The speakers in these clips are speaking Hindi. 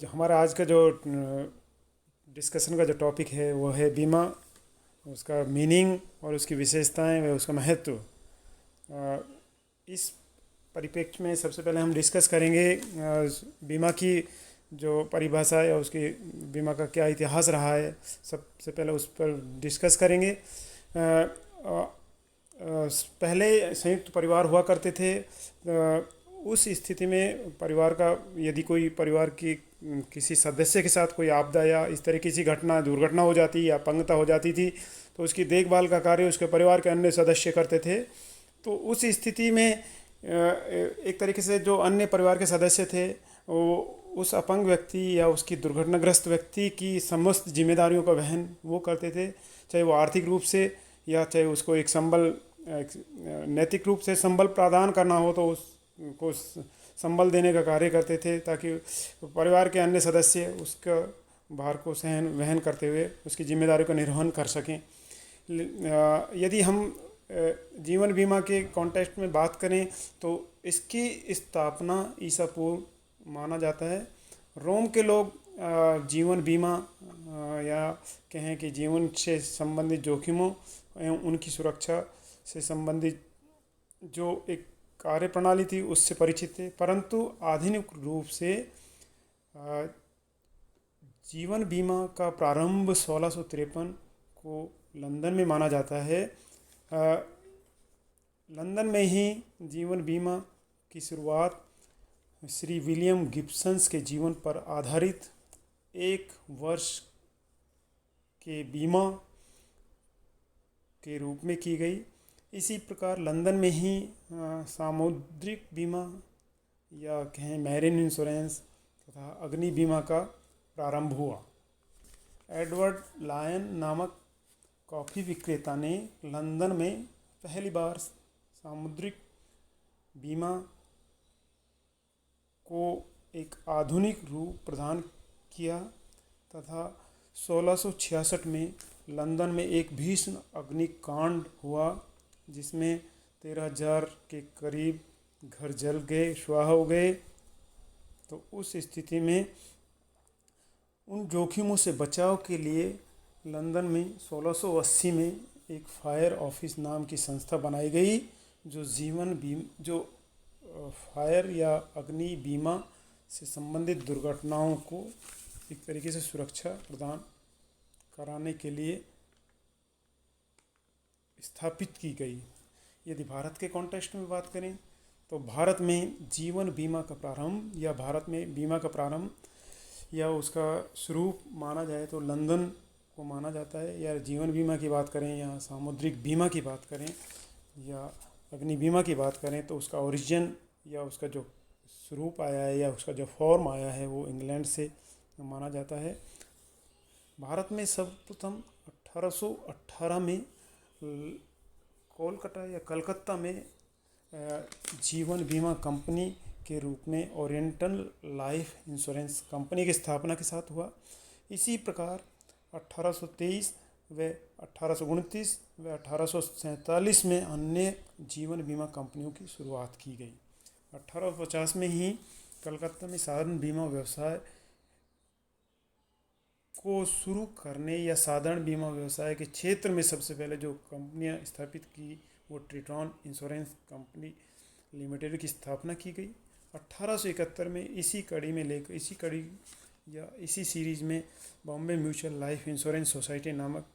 हमारा आज का जो डिस्कशन का जो टॉपिक है वो है बीमा, उसका मीनिंग और उसकी विशेषताएं व उसका महत्व। इस परिप्रेक्ष्य में सबसे पहले हम डिस्कस करेंगे बीमा की जो परिभाषा है और उसकी बीमा का क्या इतिहास रहा है। सबसे पहले उस पर डिस्कस करेंगे। पहले संयुक्त परिवार हुआ करते थे। उस स्थिति में परिवार का यदि कोई परिवार की किसी सदस्य के साथ कोई आपदा या इस तरह की घटना दुर्घटना हो जाती या अपंगता हो जाती थी तो उसकी देखभाल का कार्य उसके परिवार के अन्य सदस्य करते थे। तो उस स्थिति में एक तरीके से जो अन्य परिवार के सदस्य थे वो उस अपंग व्यक्ति या उसकी दुर्घटनाग्रस्त व्यक्ति की समस्त जिम्मेदारियों का वहन वो करते थे, चाहे वो आर्थिक रूप से या चाहे उसको एक संबल नैतिक रूप से संबल प्रदान करना हो तो उसको संबल देने का कार्य करते थे ताकि परिवार के अन्य सदस्य उसका भार को सहन वहन करते हुए उसकी जिम्मेदारी को निर्वहन कर सकें। यदि हम जीवन बीमा के कॉन्टेक्स्ट में बात करें तो इसकी स्थापना ईसा पूर्व माना जाता है। रोम के लोग जीवन बीमा या कहें कि जीवन से संबंधित जोखिमों एवं उनकी सुरक्षा से संबंधित जो एक कार्य प्रणाली थी उससे परिचित थे, परंतु आधुनिक रूप से जीवन बीमा का प्रारंभ 1653 को लंदन में माना जाता है। लंदन में ही जीवन बीमा की शुरुआत श्री विलियम गिब्सन्स के जीवन पर आधारित 1 वर्ष के बीमा के रूप में की गई। इसी प्रकार लंदन में ही सामुद्रिक बीमा या कहें मैरिन इंश्योरेंस तथा अग्नि बीमा का प्रारंभ हुआ। एडवर्ड लायन नामक कॉफ़ी विक्रेता ने लंदन में पहली बार सामुद्रिक बीमा को एक आधुनिक रूप प्रदान किया तथा 1666 में लंदन में एक भीषण अग्निकांड हुआ जिसमें 13,000 के करीब घर जल गए, स्वाहा हो गए। तो उस स्थिति में उन जोखिमों से बचाव के लिए लंदन में 1680 में एक फायर ऑफिस नाम की संस्था बनाई गई जो फायर या अग्नि बीमा से संबंधित दुर्घटनाओं को एक तरीके से सुरक्षा प्रदान कराने के लिए स्थापित की गई। यदि भारत के कॉन्टेक्स्ट में बात करें तो भारत में जीवन बीमा का प्रारंभ या भारत में बीमा का प्रारंभ या उसका स्वरूप माना जाए तो लंदन को माना जाता है। या जीवन बीमा की बात करें या सामुद्रिक बीमा की बात करें या अग्नि बीमा की बात करें तो उसका ओरिजिन या उसका जो स्वरूप आया है या उसका जो फॉर्म आया है वो इंग्लैंड से माना जाता है। भारत में सर्वप्रथम 1818 में कोलकाता या कलकत्ता में जीवन बीमा कंपनी के रूप में ओरिएंटल लाइफ इंश्योरेंस कंपनी की स्थापना के साथ हुआ। इसी प्रकार 1823 व 1829 व 1847 में अन्य जीवन बीमा कंपनियों की शुरुआत की गई। 1850 में ही कलकत्ता में साधारण बीमा व्यवसाय को शुरू करने या साधारण बीमा व्यवसाय के क्षेत्र में सबसे पहले जो कंपनियां स्थापित की वो ट्रिटॉन इंश्योरेंस कंपनी लिमिटेड की स्थापना की गई। 1871 में इसी कड़ी या इसी सीरीज में Bombay mutual life insurance society नामक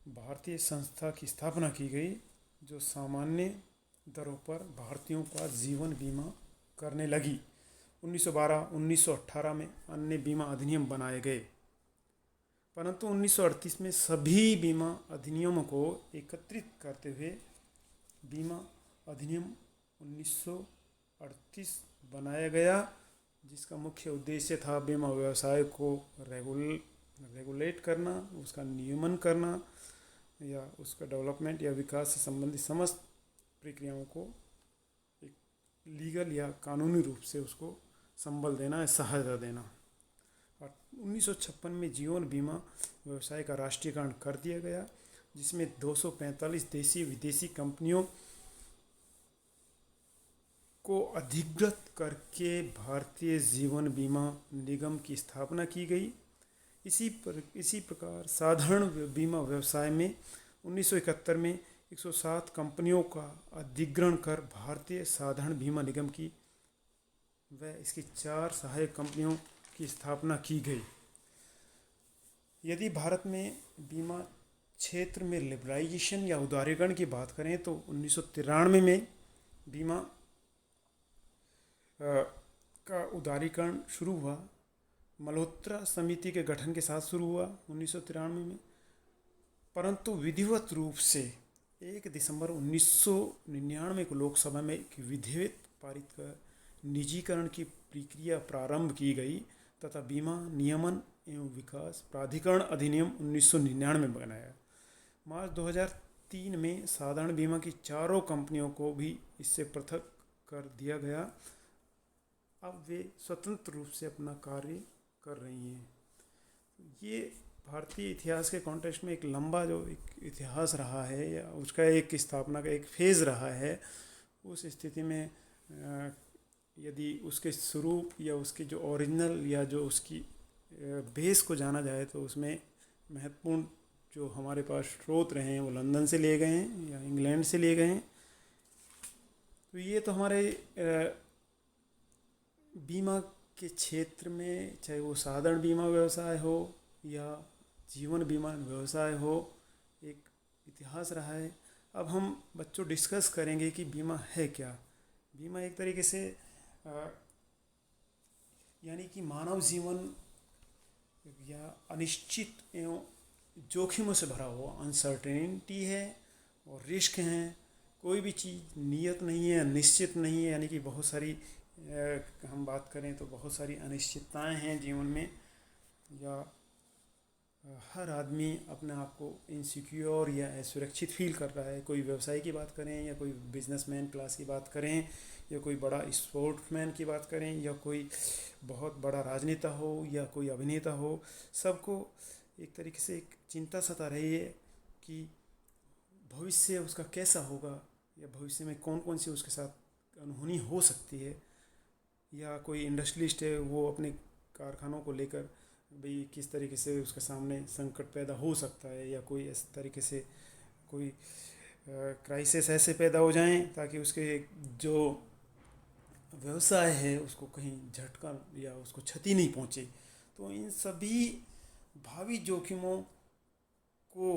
भारतीय संस्था की स्थापना की गई जो सामान्य दरों पर भारतीयों का जीवन बीमा करने लगी। 1912-1918 में अन्य बीमा अधिनियम बनाए गए, परंतु 1938 में सभी बीमा अधिनियमों को एकत्रित करते हुए बीमा अधिनियम 1938 बनाया गया, जिसका मुख्य उद्देश्य था बीमा व्यवसाय को रेगुलेट करना, उसका नियमन करना या उसका डेवलपमेंट या विकास से संबंधित समस्त प्रक्रियाओं को एक लीगल या कानूनी रूप से उसको संबल देना या सहायता देना। 1956 में जीवन बीमा व्यवसाय का राष्ट्रीयकरण कर दिया गया, जिसमें 245 देशी विदेशी कंपनियों को अधिकृत करके भारतीय जीवन बीमा निगम की स्थापना की गई। इसी प्रकार साधारण बीमा व्यवसाय में 1971 में 107 कंपनियों का अधिग्रहण कर भारतीय साधारण बीमा निगम की व इसकी 4 सहायक कंपनियों की स्थापना की गई। यदि भारत में बीमा क्षेत्र में लिबरलाइजेशन या उदारीकरण की बात करें तो 1993 में बीमा का उदारीकरण शुरू हुआ। मल्होत्रा समिति के गठन के साथ शुरू हुआ 1993 में, परंतु विधिवत रूप से 1 दिसंबर 1999 को लोकसभा में एक विधेयक पारित कर निजीकरण की प्रक्रिया प्रारंभ की गई तथा बीमा नियमन एवं विकास प्राधिकरण अधिनियम 1999 में बनाया। मार्च 2003 में साधारण बीमा की चारों कंपनियों को भी इससे पृथक कर दिया गया। अब वे स्वतंत्र रूप से अपना कार्य कर रही हैं। ये भारतीय इतिहास के कॉन्टेक्स्ट में एक लंबा जो एक इतिहास रहा है या उसका एक स्थापना का एक फेज़ रहा है। उस स्थिति में यदि उसके स्वरूप या उसकी जो ओरिजिनल या जो उसकी बेस को जाना जाए तो उसमें महत्वपूर्ण जो हमारे पास स्रोत रहे हैं वो लंदन से लिए गए हैं या इंग्लैंड से लिए गए हैं। तो ये तो हमारे बीमा के क्षेत्र में, चाहे वो साधारण बीमा व्यवसाय हो या जीवन बीमा व्यवसाय हो, एक इतिहास रहा है। अब हम बच्चों डिस्कस करेंगे कि बीमा है क्या। बीमा एक तरीके से यानी कि मानव जीवन या अनिश्चित एवं जोखिमों से भरा हुआ अनसर्टेनिटी है और रिस्क हैं। कोई भी चीज़ नियत नहीं है, निश्चित नहीं है, यानी कि बहुत सारी हम बात करें तो बहुत सारी अनिश्चितताएं हैं जीवन में, या हर आदमी अपने आप को इनसिक्योर या असुरक्षित फील कर रहा है। कोई व्यवसाय की बात करें या कोई बिजनेसमैन क्लास की बात करें या कोई बड़ा स्पोर्ट्समैन की बात करें या कोई बहुत बड़ा राजनेता हो या कोई अभिनेता हो, सबको एक तरीके से एक चिंता सता रही है कि भविष्य उसका कैसा होगा या भविष्य में कौन कौन सी उसके साथ अनहोनी हो सकती है। या कोई इंडस्ट्रियलिस्ट है, वो अपने कारखानों को लेकर भाई किस तरीके से उसके सामने संकट पैदा हो सकता है या कोई इस तरीके से कोई क्राइसिस ऐसे पैदा हो जाएं ताकि उसके जो व्यवसाय है उसको कहीं झटका या उसको क्षति नहीं पहुंचे। तो इन सभी भावी जोखिमों को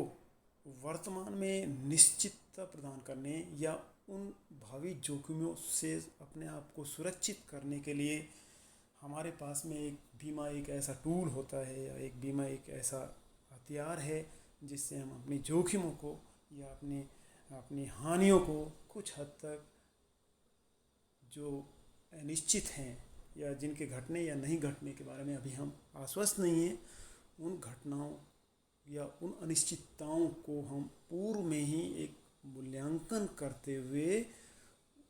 वर्तमान में निश्चितता प्रदान करने या उन भावी जोखिमों से अपने आप को सुरक्षित करने के लिए हमारे पास में एक बीमा एक ऐसा टूल होता है या एक बीमा एक ऐसा हथियार है जिससे हम अपनी जोखिमों को या अपनी हानियों को कुछ हद तक जो अनिश्चित हैं या जिनके घटने या नहीं घटने के बारे में अभी हम आश्वस्त नहीं हैं, उन घटनाओं या उन अनिश्चितताओं को हम पूर्व में ही एक मूल्यांकन करते हुए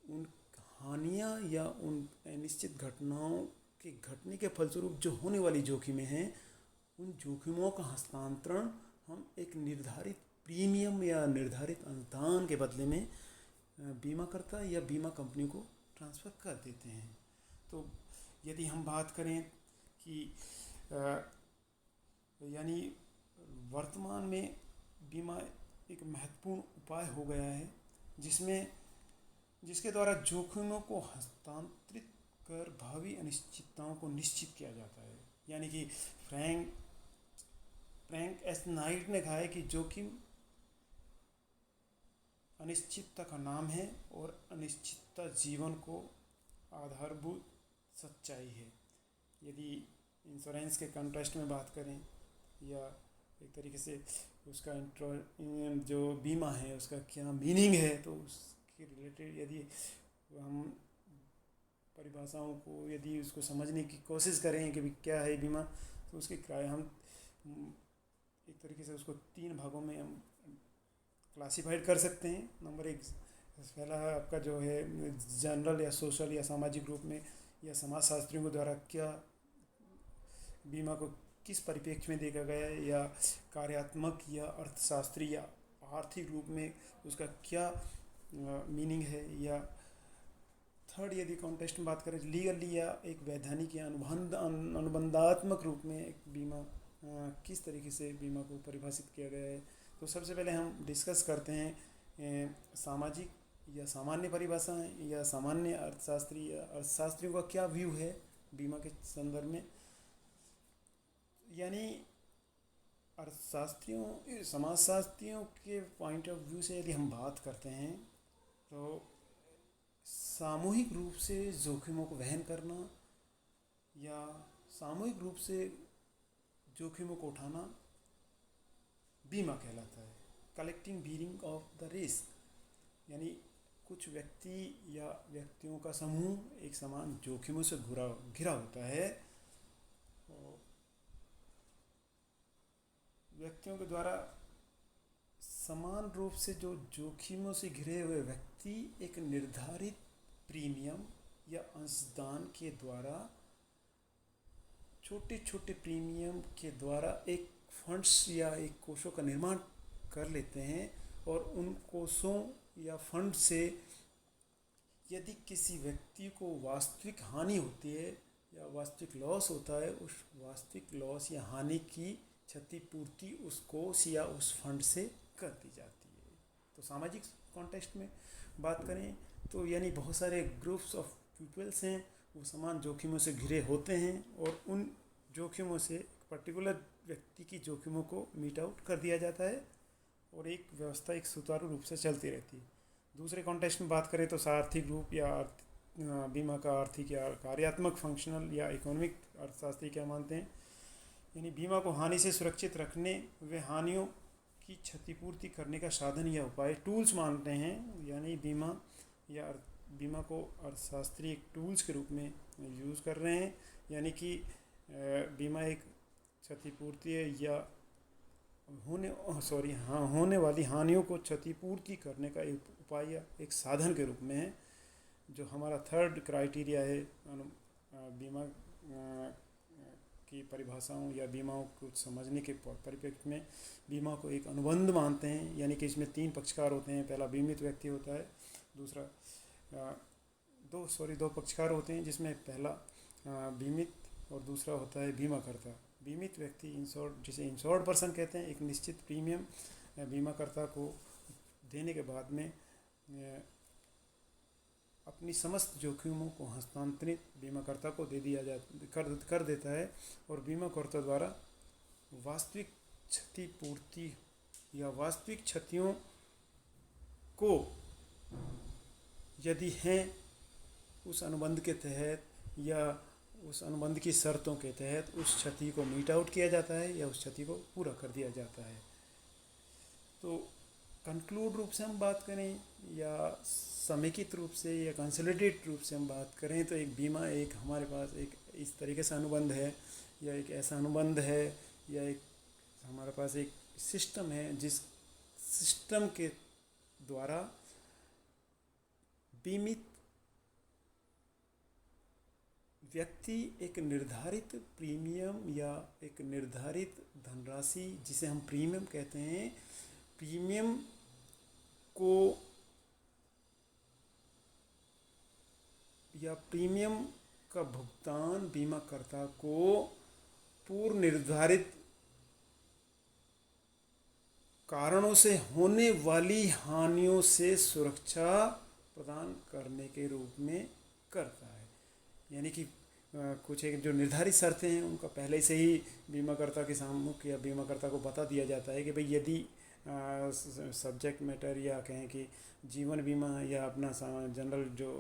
उन हानियाँ या उन अनिश्चित घटनाओं के घटने के फलस्वरूप जो होने वाली जोखिमें हैं, उन जोखिमों का हस्तांतरण हम एक निर्धारित प्रीमियम या निर्धारित अनुदान के बदले में बीमाकर्ता या बीमा कंपनी को ट्रांसफ़र कर देते हैं। तो यदि हम बात करें कि यानी वर्तमान में बीमा एक महत्वपूर्ण उपाय हो गया है जिसके द्वारा जोखिमों को हस्तांतरित कर भावी अनिश्चितताओं को निश्चित किया जाता है। यानी कि फ्रैंक एस नाइट ने कहा है कि जोखिम अनिश्चितता का नाम है और अनिश्चितता जीवन को आधारभूत सच्चाई है। यदि इंश्योरेंस के कॉन्टेक्स्ट में बात करें या एक तरीके से उसका जो बीमा है उसका क्या मीनिंग है, तो उसके रिलेटेड यदि हम परिभाषाओं को यदि उसको समझने की कोशिश करें कि क्या है बीमा, तो उसके किराए हम एक तरीके से उसको 3 भागों में हम क्लासिफाइड कर सकते हैं। नंबर 1 पहला आपका जो है जनरल या सोशल या सामाजिक रूप में या समाजशास्त्रियों के द्वारा क्या बीमा को किस परिप्रेक्ष्य में देखा गया है, या कार्यात्मक या अर्थशास्त्री या आर्थिक रूप में उसका क्या मीनिंग है, या थर्ड यदि कॉन्टेक्स्ट में बात करें लीगली या एक वैधानिक या अनुबंधात्मक रूप में एक बीमा किस तरीके से बीमा को परिभाषित किया गया है, तो सबसे पहले हम डिस्कस करते हैं सामाजिक या सामान्य परिभाषाएं या सामान्य अर्थशास्त्री या अर्थशास्त्रियों का क्या व्यू है बीमा के संदर्भ में। यानी अर्थशास्त्रियों समाजशास्त्रियों के पॉइंट ऑफ व्यू से यदि हम बात करते हैं तो सामूहिक रूप से जोखिमों को वहन करना या सामूहिक रूप से जोखिमों को उठाना बीमा कहलाता है। Collecting bearing of the risk, यानी कुछ व्यक्ति या व्यक्तियों का समूह एक समान जोखिमों से घिरा होता है। व्यक्तियों के द्वारा समान रूप से जो जोखिमों से घिरे हुए व्यक्ति एक निर्धारित प्रीमियम या अंशदान के द्वारा छोटे छोटे प्रीमियम के द्वारा एक फंड्स या एक कोषों का निर्माण कर लेते हैं और उन कोषों या फंड से यदि किसी व्यक्ति को वास्तविक हानि होती है या वास्तविक लॉस होता है, उस वास्तविक लॉस या हानि की क्षतिपूर्ति उस कोष या उस फंड से कर दी जाती है। तो सामाजिक कॉन्टेक्स्ट में बात करें तो यानी बहुत सारे ग्रुप्स ऑफ पीपल्स हैं, वो समान जोखिमों से घिरे होते हैं और उन जोखिमों से पर्टिकुलर व्यक्ति की जोखिमों को मीट आउट कर दिया जाता है और एक व्यवस्था एक सुचारू रूप से चलती रहती है। दूसरे कॉन्टेक्स्ट में बात करें तो आर्थिक रूप या बीमा का आर्थिक या कार्यात्मक फंक्शनल या इकोनॉमिक अर्थशास्त्री क्या मानते हैं, यानी बीमा को हानि से सुरक्षित रखने व हानियों की क्षतिपूर्ति करने का साधन या उपाय टूल्स मानते हैं। यानी बीमा को अर्थशास्त्री एक टूल्स के रूप में यूज़ कर रहे हैं, यानी कि बीमा एक क्षतिपूर्ति या होने वाली हानियों को क्षतिपूर्ति करने का एक उपाय या एक साधन के रूप में है। जो हमारा थर्ड क्राइटेरिया है बीमा की परिभाषाओं या बीमाओं को समझने के परिप्रेक्ष्य में, बीमा को एक अनुबंध मानते हैं, यानी कि इसमें 3 पक्षकार होते हैं। पहला बीमित व्यक्ति होता है, दूसरा दो पक्षकार होते हैं, जिसमें पहला बीमित और दूसरा होता है बीमाकर्ता। बीमित व्यक्ति इंश्योर्ड, जिसे इंश्योर्ड पर्सन कहते हैं, एक निश्चित प्रीमियम बीमाकर्ता को देने के बाद में अपनी समस्त जोखिमों को हस्तांतरित बीमाकर्ता को दे दिया कर देता है और बीमाकर्ता द्वारा वास्तविक क्षतिपूर्ति या वास्तविक क्षतियों को यदि हैं उस अनुबंध के तहत या उस अनुबंध की शर्तों के तहत उस क्षति को मीट आउट किया जाता है या उस क्षति को पूरा कर दिया जाता है। तो कंक्लूड रूप से हम बात करें या समेकित रूप से या कंसोलिडेटेड रूप से हम बात करें तो एक बीमा एक हमारे पास एक इस तरीके से अनुबंध है या एक ऐसा अनुबंध है या एक हमारे पास एक सिस्टम है जिस सिस्टम के द्वारा बीमित व्यक्ति एक निर्धारित प्रीमियम या एक निर्धारित धनराशि, जिसे हम प्रीमियम कहते हैं, प्रीमियम को या प्रीमियम का भुगतान बीमाकर्ता को पूर्व निर्धारित कारणों से होने वाली हानियों से सुरक्षा प्रदान करने के रूप में करता है। यानी कि कुछ एक जो निर्धारित शर्तें हैं उनका पहले से ही बीमाकर्ता के सामने या बीमाकर्ता को बता दिया जाता है कि भाई यदि सब्जेक्ट मैटर या कहें कि जीवन बीमा या अपना जनरल जो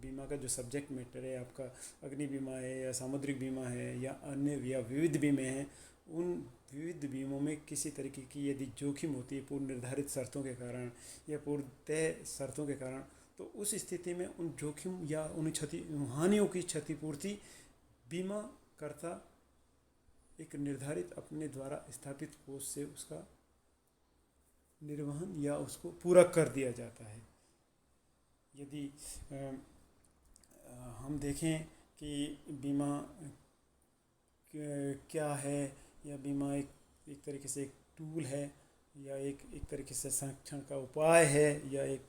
बीमा का जो सब्जेक्ट मैटर है, आपका अग्नि बीमा है या सामुद्रिक बीमा है या अन्य या विविध बीमे हैं, उन विविध बीमों में किसी तरीके की यदि जोखिम होती है पूर्व निर्धारित शर्तों के कारण या पूर्व तय शर्तों के कारण, तो उस स्थिति में उन जोखिम या उन हानियों की क्षतिपूर्ति बीमा करता एक निर्धारित अपने द्वारा स्थापित कोष से उसका निर्वहन या उसको पूरा कर दिया जाता है। यदि हम देखें कि बीमा क्या है या बीमा एक तरीके से एक टूल है या एक तरीके से संरक्षण का उपाय है या एक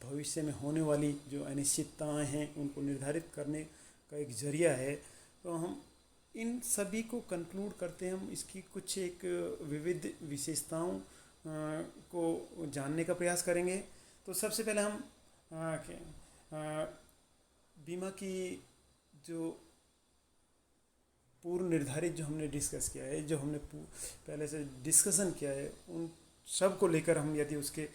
भविष्य में होने वाली जो अनिश्चितताएं हैं उनको निर्धारित करने का एक जरिया है। तो हम इन सभी को कंक्लूड करते हैं, हम इसकी कुछ एक विविध विशेषताओं को जानने का प्रयास करेंगे। तो सबसे पहले हम बीमा की जो पूर्व निर्धारित जो हमने डिस्कस किया है, जो हमने पहले से डिस्कशन किया है, उन सब को लेकर हम यदि उसके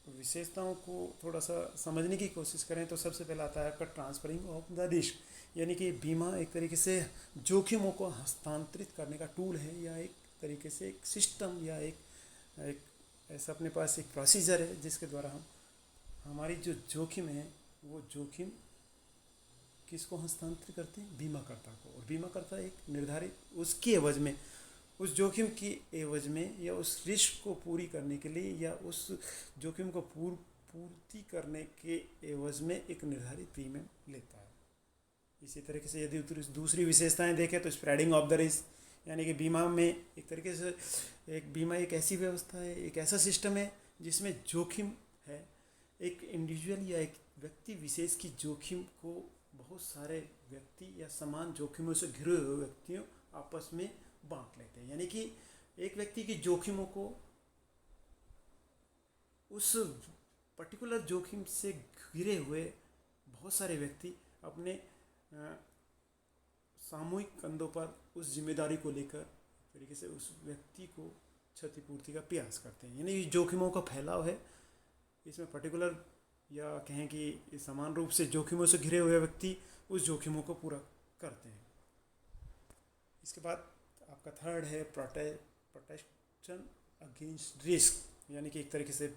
विशेषताओं को थोड़ा सा समझने की कोशिश करें तो सबसे पहला आता है आपका ट्रांसफरिंग ऑफ द रिस्क, यानी कि बीमा एक तरीके से जोखिमों को हस्तांतरित करने का टूल है, या एक तरीके से एक सिस्टम, या एक ऐसा अपने पास एक प्रोसीजर है जिसके द्वारा हम हमारी जो जोखिम है वो जोखिम किसको हस्तांतरित करते हैं, बीमाकर्ता को। और बीमाकर्ता एक निर्धारित उसकी एवज में, उस जोखिम की एवज में, या उस रिस्क को पूरी करने के लिए, या उस जोखिम को पूर्ति करने के एवज में एक निर्धारित प्रीमियम लेता है। इसी तरीके से यदि दूसरी विशेषताएं देखें तो स्प्रेडिंग ऑफ द रिस्क, यानी कि बीमा में एक तरीके से एक बीमा एक ऐसी व्यवस्था है, एक ऐसा सिस्टम है जिसमें जोखिम है, एक इंडिविजुअल या एक व्यक्ति विशेष की जोखिम को बहुत सारे व्यक्ति या समान जोखिमों से घिरे हुए व्यक्तियों आपस में बांट लेते हैं। यानी कि एक व्यक्ति की जोखिमों को उस पर्टिकुलर जोखिम से घिरे हुए बहुत सारे व्यक्ति अपने सामूहिक कंधों पर उस जिम्मेदारी को लेकर तरीके से उस व्यक्ति को क्षतिपूर्ति का प्रयास करते हैं। यानी जोखिमों का फैलाव है इसमें पर्टिकुलर, या कहें कि समान रूप से जोखिमों से घिरे हुए व्यक्ति उस जोखिमों को पूरा करते हैं। इसके बाद आपका थर्ड है प्रोटेक्शन अगेंस्ट रिस्क, यानी कि एक तरीके से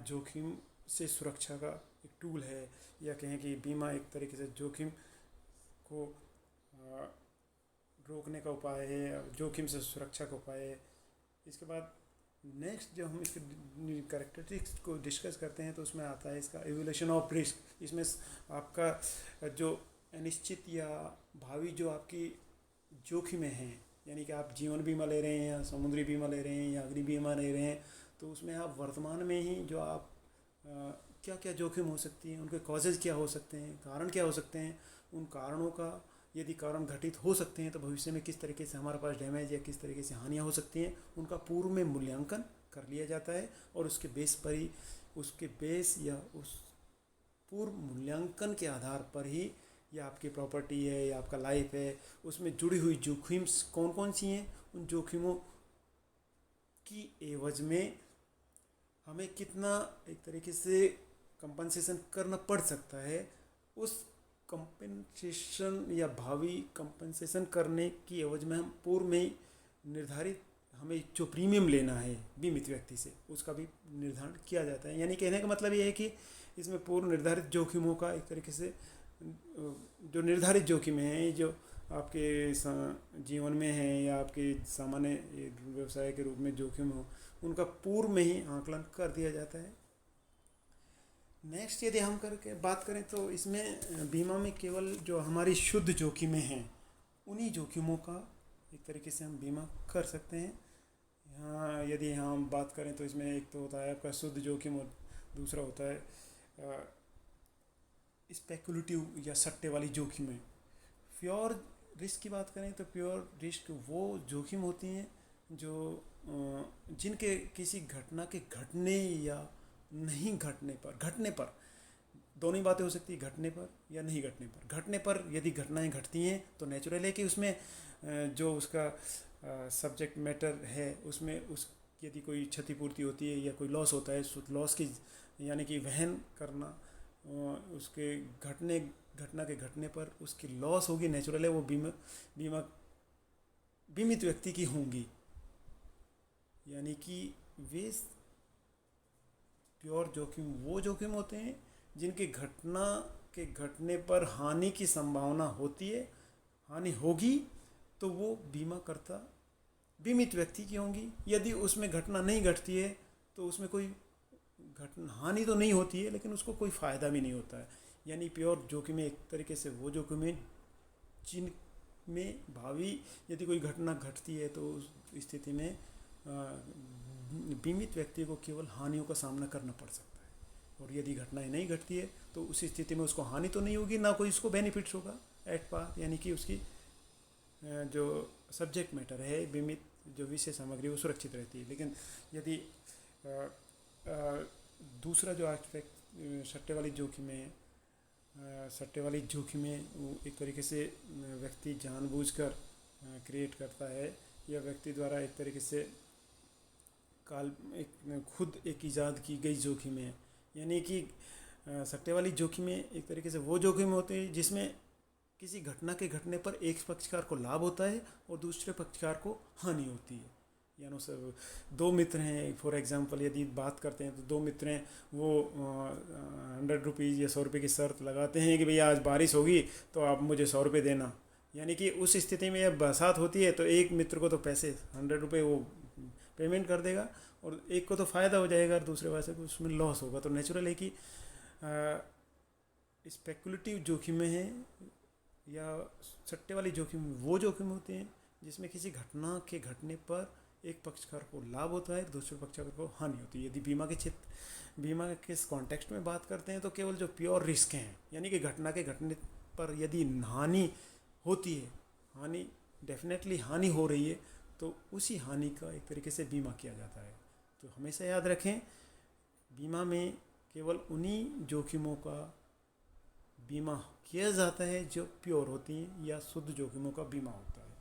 जोखिम से सुरक्षा का एक टूल है, या कहें कि बीमा एक तरीके से जोखिम को रोकने का उपाय है, जोखिम से सुरक्षा का उपाय है। इसके बाद नेक्स्ट जो हम इसके कैरेक्टरिस्टिक्स को डिस्कस करते हैं तो उसमें आता है इसका एवोल्यूशन ऑफ रिस्क। इसमें आपका जो अनिश्चित या भावी जो आपकी जोखिमें हैं, यानी कि आप जीवन बीमा ले रहे हैं, या समुद्री बीमा ले रहे हैं, या अग्नि बीमा ले रहे हैं, तो उसमें आप वर्तमान में ही जो आप क्या क्या जोखिम हो सकती हैं, उनके कॉजेज़ क्या हो सकते हैं, कारण क्या हो सकते हैं, उन कारणों का यदि कारण घटित हो सकते हैं तो भविष्य में किस तरीके से हमारे पास डैमेज या किस तरीके से हानियाँ हो सकती हैं, उनका पूर्व में मूल्यांकन कर लिया जाता है। और उसके बेस या उस पूर्व मूल्यांकन के आधार पर ही, या आपकी प्रॉपर्टी है या आपका लाइफ है, उसमें जुड़ी हुई जोखिम कौन कौन सी हैं, उन जोखिमों की एवज में हमें कितना एक तरीके से कंपनसेशन करना पड़ सकता है, उस कंपनसेशन या भावी कंपनसेशन करने की एवज में हम पूर्व में निर्धारित हमें जो प्रीमियम लेना है बीमित व्यक्ति से, उसका भी निर्धारण किया जाता है। यानी कहने का मतलब ये है कि इसमें पूर्व निर्धारित जोखिमों का एक तरीके से जो निर्धारित जोखिमें हैं, जो आपके जीवन में हैं या आपके सामान्य व्यवसाय के रूप में जोखिम हो, उनका पूर्व में ही आकलन कर दिया जाता है। नेक्स्ट यदि हम करके बात करें तो इसमें बीमा में केवल जो हमारी शुद्ध जोखिमें हैं उन्हीं जोखिमों का एक तरीके से हम बीमा कर सकते हैं। यहाँ यदि हम बात करें तो इसमें एक तो होता है आपका शुद्ध जोखिम, और दूसरा होता है स्पेकुलेटिव या सट्टे वाली जोखिमें। प्योर रिस्क की बात करें तो प्योर रिस्क वो जोखिम होती हैं जो जिनके किसी घटना के घटने या नहीं घटने पर दोनों ही बातें हो सकती है, घटने पर या नहीं घटने पर यदि घटनाएं घटती हैं तो नेचुरल है कि उसमें जो उसका सब्जेक्ट मैटर है उसमें उस यदि कोई क्षतिपूर्ति होती है या कोई लॉस होता है, लॉस की यानी कि वहन करना उसके घटना के घटने पर उसकी लॉस होगी, नेचुरल है, वो बीमित व्यक्ति की होंगी। यानी कि वे प्योर जोखिम वो जोखिम होते हैं जिनके घटना के घटने पर हानि की संभावना होती है, हानि होगी तो वो बीमाकर्ता बीमित व्यक्ति की होंगी। यदि उसमें घटना नहीं घटती है तो उसमें कोई हानि तो नहीं होती है लेकिन उसको कोई फ़ायदा भी नहीं होता है। यानी प्योर जोखिम एक तरीके से वो जोखिम है जिनमें भावी यदि कोई घटना घटती है तो उस स्थिति में बीमित व्यक्ति को केवल हानियों का सामना करना पड़ सकता है। और यदि घटनाएं नहीं घटती है तो उस स्थिति में उसको हानि तो नहीं होगी, ना कोई उसको बेनिफिट्स होगा एट पार, यानी कि उसकी जो सब्जेक्ट मैटर है, बीमित जो विषय सामग्री वो सुरक्षित रहती है। लेकिन यदि अ, अ, दूसरा जो एस्पेक्ट सट्टे वाली जोखिम है, सट्टे वाली जोखिमें वो एक तरीके से व्यक्ति जानबूझकर क्रिएट करता है, या व्यक्ति द्वारा एक तरीके से काल एक खुद एक इजाद की गई जोखिमें है। यानी कि सट्टे वाली जोखिमें एक तरीके से वो जोखिम होते हैं जिसमें किसी घटना के घटने पर एक पक्षकार को लाभ होता है और दूसरे पक्षकार को हानि होती है। यानी सर दो मित्र हैं, फॉर एग्जांपल यदि बात करते हैं तो दो मित्र हैं, वो 100 रुपीज़ या 100 रुपये की शर्त लगाते हैं कि भैया आज बारिश होगी तो आप मुझे 100 रुपये देना। यानी कि उस स्थिति में जब बरसात होती है तो एक मित्र को तो पैसे 100 रुपये वो पेमेंट कर देगा और एक को तो फ़ायदा हो जाएगा और दूसरे वाले को उसमें लॉस होगा। तो नेचुरल है कि स्पेकुलेटिव जोखिमें हैं या सट्टे वाली जोखिम वो जोखिम होते हैं जिसमें किसी घटना के घटने पर एक पक्षकार को लाभ होता है, दूसरे पक्षकार को हानि होती है। यदि बीमा के किस कॉन्टेक्स्ट में बात करते हैं तो केवल जो प्योर रिस्क हैं, यानी कि घटना के घटने पर यदि हानि होती है, हानि डेफिनेटली हानि हो रही है, तो उसी हानि का एक तरीके से बीमा किया जाता है। तो हमेशा याद रखें, बीमा में केवल उन्हीं जोखिमों का बीमा किया जाता है जो प्योर होती हैं या शुद्ध जोखिमों का बीमा होता है।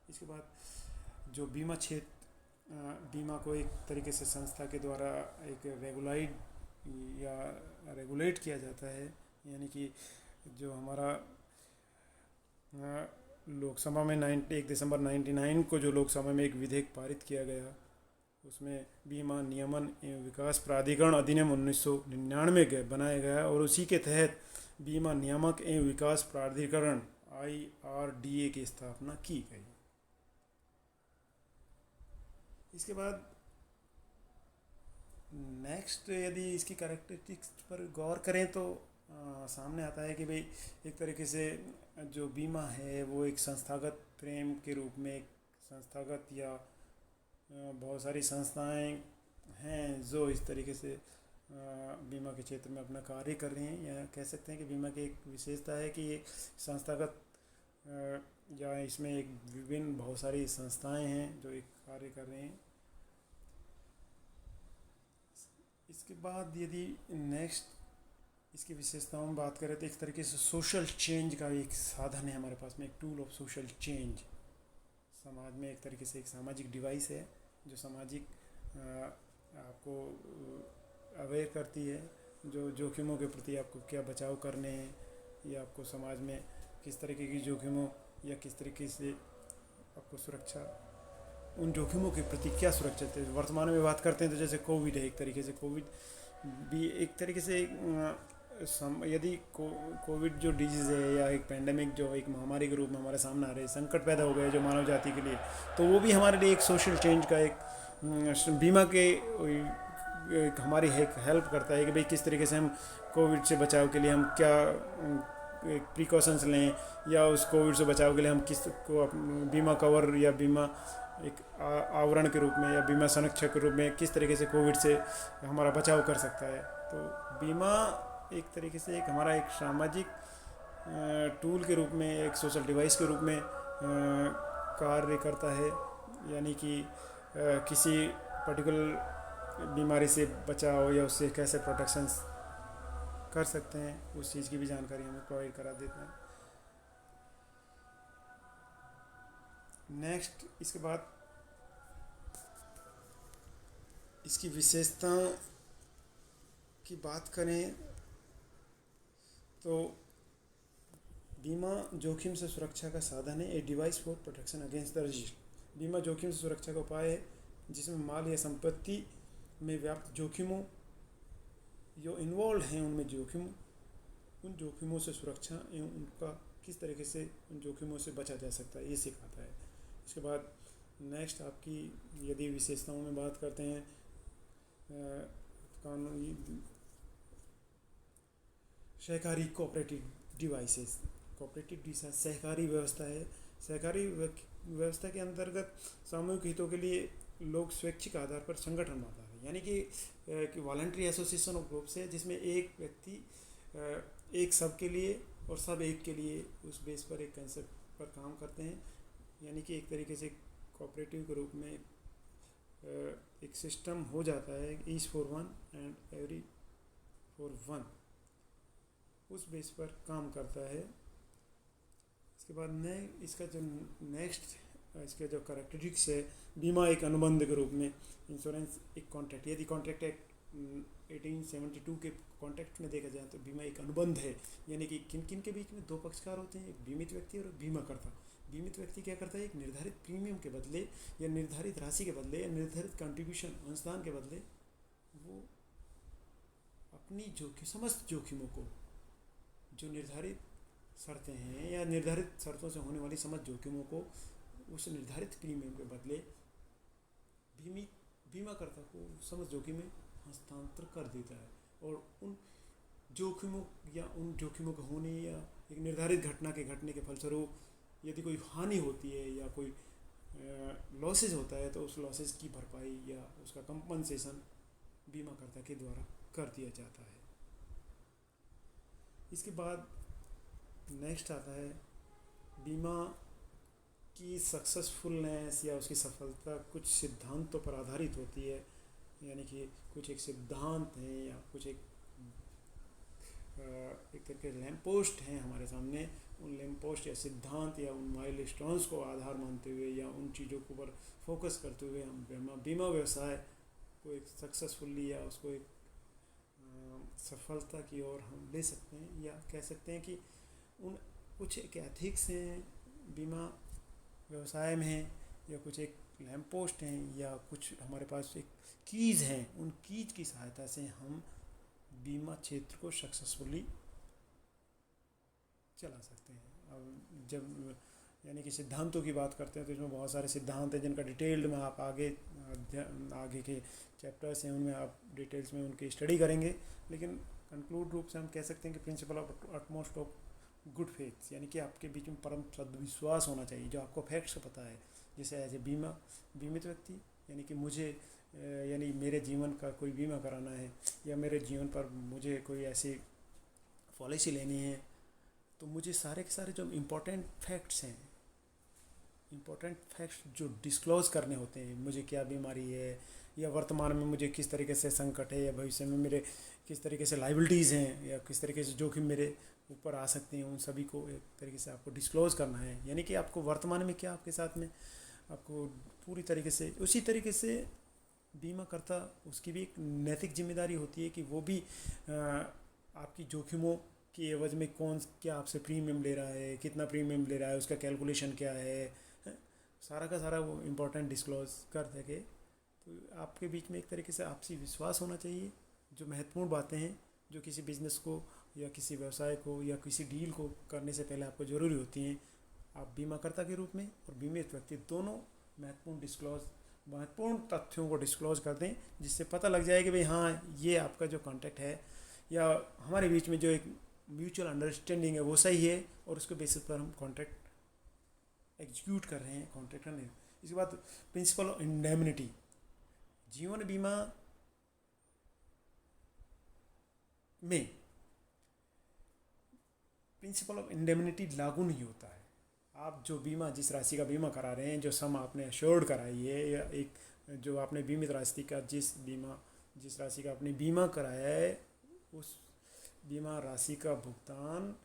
इसके बाद जो बीमा क्षेत्र, बीमा को एक तरीके से संस्था के द्वारा एक रेगुलेट किया जाता है। यानी कि जो हमारा लोकसभा में 1 दिसंबर 99 को जो लोकसभा में एक विधेयक पारित किया गया, उसमें बीमा नियमन एवं विकास प्राधिकरण अधिनियम 1999 बनाया गया और उसी के तहत बीमा नियामक एवं विकास प्राधिकरण IRDA की स्थापना की गई। इसके बाद नेक्स्ट यदि इसकी कैरेक्टरिस्टिक्स पर गौर करें तो सामने आता है कि भाई एक तरीके से जो बीमा है वो एक संस्थागत फ्रेम के रूप में, एक संस्थागत या बहुत सारी संस्थाएं हैं जो इस तरीके से बीमा के क्षेत्र में अपना कार्य कर रही हैं, या कह सकते हैं कि बीमा की एक विशेषता है कि ये संस्थागत या इसमें एक विभिन्न बहुत सारी संस्थाएं हैं जो एक कार्य कर रहे हैं। इसके बाद यदि नेक्स्ट इसकी विशेषताओं में बात करें तो एक तरीके से सोशल चेंज का एक साधन है हमारे पास में, एक टूल ऑफ सोशल चेंज। समाज में एक तरीके से एक सामाजिक डिवाइस है जो सामाजिक आपको अवेयर करती है, जो जोखिमों के प्रति आपको क्या बचाव करने हैं, या आपको समाज में किस तरीके की जोखिमों या किस तरीके से आपको सुरक्षा, उन जोखिमों के प्रति क्या सुरक्षित है। वर्तमान में बात करते हैं तो जैसे कोविड है, एक तरीके से कोविड भी एक तरीके से यदि कोविड जो डिजीज़ है या एक पेंडेमिक जो एक महामारी के रूप में हमारे सामने आ रहे हैं, संकट पैदा हो गए जो मानव जाति के लिए, तो वो भी हमारे लिए एक सोशल चेंज का एक बीमा के एक हमारी हेल्प करता है कि भाई किस तरीके से हम कोविड से बचाव के लिए हम क्या प्रिकॉशंस लें, या उस कोविड से बचाव के लिए हम किस को बीमा कवर या बीमा एक आवरण के रूप में या बीमा संरक्षक के रूप में किस तरीके से कोविड से हमारा बचाव कर सकता है। तो बीमा एक तरीके से एक हमारा एक सामाजिक टूल के रूप में, एक सोशल डिवाइस के रूप में कार्य करता है। यानी कि किसी पर्टिकुलर बीमारी से बचाव या उससे कैसे प्रोटेक्शंस कर सकते हैं, उस चीज़ की भी जानकारी हमें प्रोवाइड करा देते हैं। नेक्स्ट इसके बाद इसकी विशेषता की बात करें तो बीमा जोखिम से सुरक्षा का साधन है, a device for protection against the risk. बीमा जोखिम से सुरक्षा का उपाय है जिसमें माल या संपत्ति में व्याप्त जोखिमों जो इन्वॉल्व हैं उनमें जोखिम, उन जोखिमों से सुरक्षा एवं उनका किस तरीके से उन जोखिमों से बचा जा सकता है, ये सिखाता है। इसके बाद नेक्स्ट आपकी यदि विशेषताओं में बात करते हैं, कानूनी सहकारी कोऑपरेटिव डिवाइसेस, सहकारी व्यवस्था है। सहकारी व्यवस्था के अंतर्गत सामूहिक हितों के लिए लोग स्वैच्छिक आधार पर संगठन बनाता है। यानी कि वॉलंटरी एसोसिएशन ऑफ ग्रुप्स है जिसमें एक व्यक्ति एक सब के लिए और सब एक के लिए उस बेस पर एक कंसेप्ट पर काम करते हैं। यानी कि एक तरीके से कोऑपरेटिव के रूप में एक सिस्टम हो जाता है, each for one and every for one, उस बेस पर काम करता है। इसके बाद इसका जो नेक्स्ट इसके जो करेक्टरिस्टिक्स है, बीमा एक अनुबंध के रूप में, इंश्योरेंस एक कॉन्ट्रैक्ट। यदि कॉन्ट्रैक्ट एक्ट 1872 के कॉन्टेक्स्ट में देखा जाए तो बीमा एक अनुबंध है। यानी कि किन किन के बीच में दो पक्षकार होते हैं, एक बीमित व्यक्ति और एक बीमाकर्ता। बीमित व्यक्ति क्या करता है, एक निर्धारित प्रीमियम के बदले या निर्धारित राशि के बदले या निर्धारित कंट्रीब्यूशन अंशदान के बदले वो अपनी समस्त जोखिमों को, जो निर्धारित शर्तें हैं या निर्धारित शर्तों से होने वाली समस्त जोखिमों को उस निर्धारित प्रीमियम के बदले बीमाकर्ता को समस्त जोखिम में हस्तांतर कर देता है। और उन जोखिमों के होने या एक निर्धारित घटना के घटने के फलस्वरूप यदि कोई हानि होती है या कोई लॉसेज होता है तो उस लॉसेज की भरपाई या उसका कंपनसेशन बीमाकर्ता के द्वारा कर दिया जाता है। इसके बाद नेक्स्ट आता है बीमा की सक्सेसफुलनेस या उसकी सफलता कुछ सिद्धांतों पर आधारित होती है। यानी कि कुछ एक सिद्धांत हैं या कुछ एक करके लैम्प पोस्ट हैं हमारे सामने। उन लैम्प पोस्ट या सिद्धांत या उन माइलस्टोन्स को आधार मानते हुए या उन चीज़ों के ऊपर फोकस करते हुए हम बीमा व्यवसाय को एक सक्सेसफुली या उसको एक सफलता की ओर हम ले सकते हैं, या कह सकते हैं कि उन कुछ एक एथिक्स हैं बीमा व्यवसाय में, या कुछ एक लैम्प पोस्ट हैं, या कुछ हमारे पास एक कीज़ हैं। उन कीज़ की सहायता से हम बीमा क्षेत्र को सक्सेसफुली चला सकते हैं। अब जब यानी कि सिद्धांतों की बात करते हैं तो इसमें बहुत सारे सिद्धांत हैं जिनका डिटेल्ड में आप आगे के चैप्टर्स हैं उनमें आप डिटेल्स में उनकी स्टडी करेंगे। लेकिन कंक्लूड रूप से हम कह सकते हैं कि principle of utmost of good faith, यानी कि आपके बीच में परम सद्विश्वास होना चाहिए जो आपको फैक्ट्स पता है। जैसे एज ए बीमित व्यक्ति, यानी कि मुझे यानी मेरे जीवन का कोई बीमा कराना है या मेरे जीवन पर मुझे कोई ऐसी पॉलिसी लेनी है तो मुझे सारे के सारे जो इम्पोर्टेंट फैक्ट्स हैं, इम्पोर्टेंट फैक्ट्स जो डिस्क्लोज करने होते हैं, मुझे क्या बीमारी है या वर्तमान में मुझे किस तरीके से संकट है या भविष्य में मेरे किस तरीके से लाइबिलिटीज़ हैं या किस तरीके से जोखिम मेरे ऊपर आ सकते हैं, उन सभी को एक तरीके से आपको डिस्क्लोज करना है। यानी कि आपको वर्तमान में क्या आपके साथ में आपको पूरी तरीके से उसी तरीके से बीमा करता उसकी भी एक नैतिक जिम्मेदारी होती है कि वो भी आपकी जोखिमों की एवज में क्या आपसे प्रीमियम ले रहा है, कितना प्रीमियम ले रहा है, उसका कैलकुलेशन क्या है, सारा का सारा वो इम्पोर्टेंट डिस्क्लोज कर देंगे। तो आपके बीच में एक तरीके से आपसी विश्वास होना चाहिए। जो महत्वपूर्ण बातें हैं जो किसी बिजनेस को या किसी व्यवसाय को या किसी डील को करने से पहले आपको ज़रूरी होती हैं, आप बीमाकर्ता के रूप में और बीमित व्यक्ति दोनों महत्वपूर्ण तथ्यों को डिस्क्लोज कर दें, जिससे पता लग जाए कि भाई हाँ ये आपका जो कॉन्टैक्ट है या हमारे बीच में जो एक म्यूचुअल अंडरस्टैंडिंग है वो सही है और उसके बेसिस पर हम कॉन्ट्रैक्ट एग्जीक्यूट कर रहे हैं, कॉन्ट्रैक्ट कर रहे हैं। इसके बाद प्रिंसिपल ऑफ इंडेमनिटी, जीवन बीमा में प्रिंसिपल ऑफ इंडेमनिटी लागू नहीं होता है। आप जो बीमा जिस राशि का बीमा करा रहे हैं, जो सम आपने एश्योर्ड कराई है या एक जो आपने बीमित राशि का जिस राशि का आपने बीमा कराया है उस बीमा राशि का भुगतान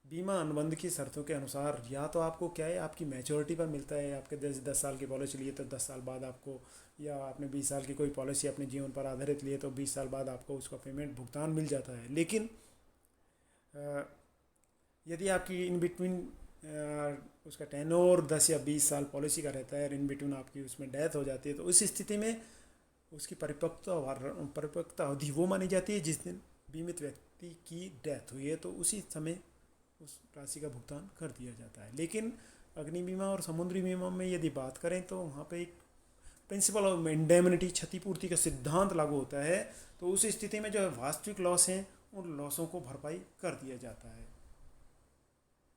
बीमा अनुबंध की शर्तों के अनुसार या तो आपको क्या है आपकी मैच्योरिटी पर मिलता है। आपके 10 साल की पॉलिसी लिए तो 10 साल बाद आपको, या आपने 20 साल की कोई पॉलिसी अपने जीवन पर आधारित लिए तो 20 साल बाद आपको उसका पेमेंट भुगतान मिल जाता है। लेकिन यदि आपकी इन बिटवीन उसका टेन्योर 10 या 20 साल पॉलिसी का रहता है और इन बिटवीन आपकी उसमें डेथ हो जाती है तो उस स्थिति में उसकी परिपक्वता अवधि वो मानी जाती है जिस दिन बीमित व्यक्ति की डेथ हुई है, तो उसी समय उस राशि का भुगतान कर दिया जाता है। लेकिन अग्नि बीमा और समुद्री बीमा में यदि बात करें तो वहाँ पे एक प्रिंसिपल ऑफ इंडेमनिटी क्षतिपूर्ति का सिद्धांत लागू होता है। तो उस स्थिति में जो वास्तविक लॉस हैं उन लॉसों को भरपाई कर दिया जाता है।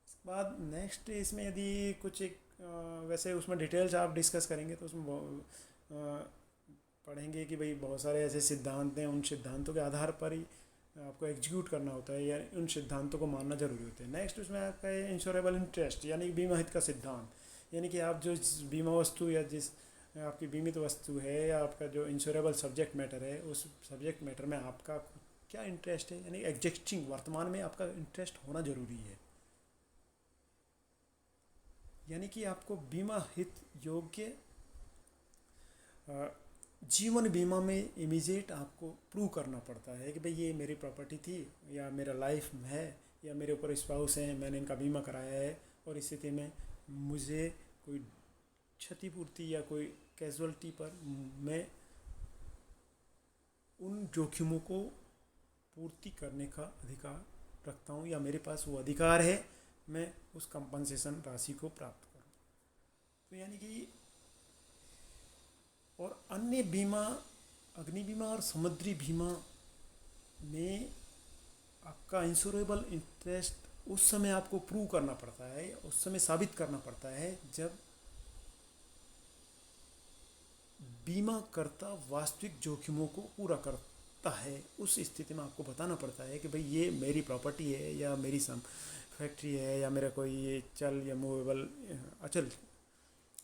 इसके बाद नेक्स्ट इसमें यदि कुछ एक वैसे उसमें डिटेल्स आप डिस्कस करेंगे तो उसमें पढ़ेंगे कि भाई बहुत सारे ऐसे सिद्धांत हैं, उन सिद्धांतों के आधार पर ही आपको एग्जीक्यूट करना होता है या उन सिद्धांतों को मानना जरूरी होता है। नेक्स्ट उसमें आपका है इंश्योरेबल इंटरेस्ट, यानी कि बीमा हित का सिद्धांत। यानी कि आप जो बीमा वस्तु या जिस आपकी बीमित वस्तु है या आपका जो इंश्योरेबल सब्जेक्ट मैटर है, उस सब्जेक्ट मैटर में आपका क्या इंटरेस्ट है, यानी एग्जिस्टिंग वर्तमान में आपका इंटरेस्ट होना जरूरी है। यानी कि आपको बीमा हित योग्य जीवन बीमा में इमीजिएट आपको प्रूव करना पड़ता है कि भाई ये मेरी प्रॉपर्टी थी या मेरा लाइफ है या मेरे ऊपर स्पाउस हैं, मैंने इनका बीमा कराया है और इस स्थिति में मुझे कोई क्षतिपूर्ति या कोई कैजुअलिटी पर मैं उन जोखिमों को पूर्ति करने का अधिकार रखता हूँ या मेरे पास वो अधिकार है, मैं उस कंपनसेशन राशि को प्राप्त करूँ। तो यानी कि और अन्य बीमा, अग्नि बीमा और समुद्री बीमा में आपका इंश्योरेबल इंटरेस्ट उस समय आपको प्रूव करना पड़ता है, उस समय साबित करना पड़ता है जब बीमा करता वास्तविक जोखिमों को पूरा करता है। उस स्थिति में आपको बताना पड़ता है कि भाई ये मेरी प्रॉपर्टी है या मेरी फैक्ट्री है या मेरा कोई ये चल या मूवेबल अचल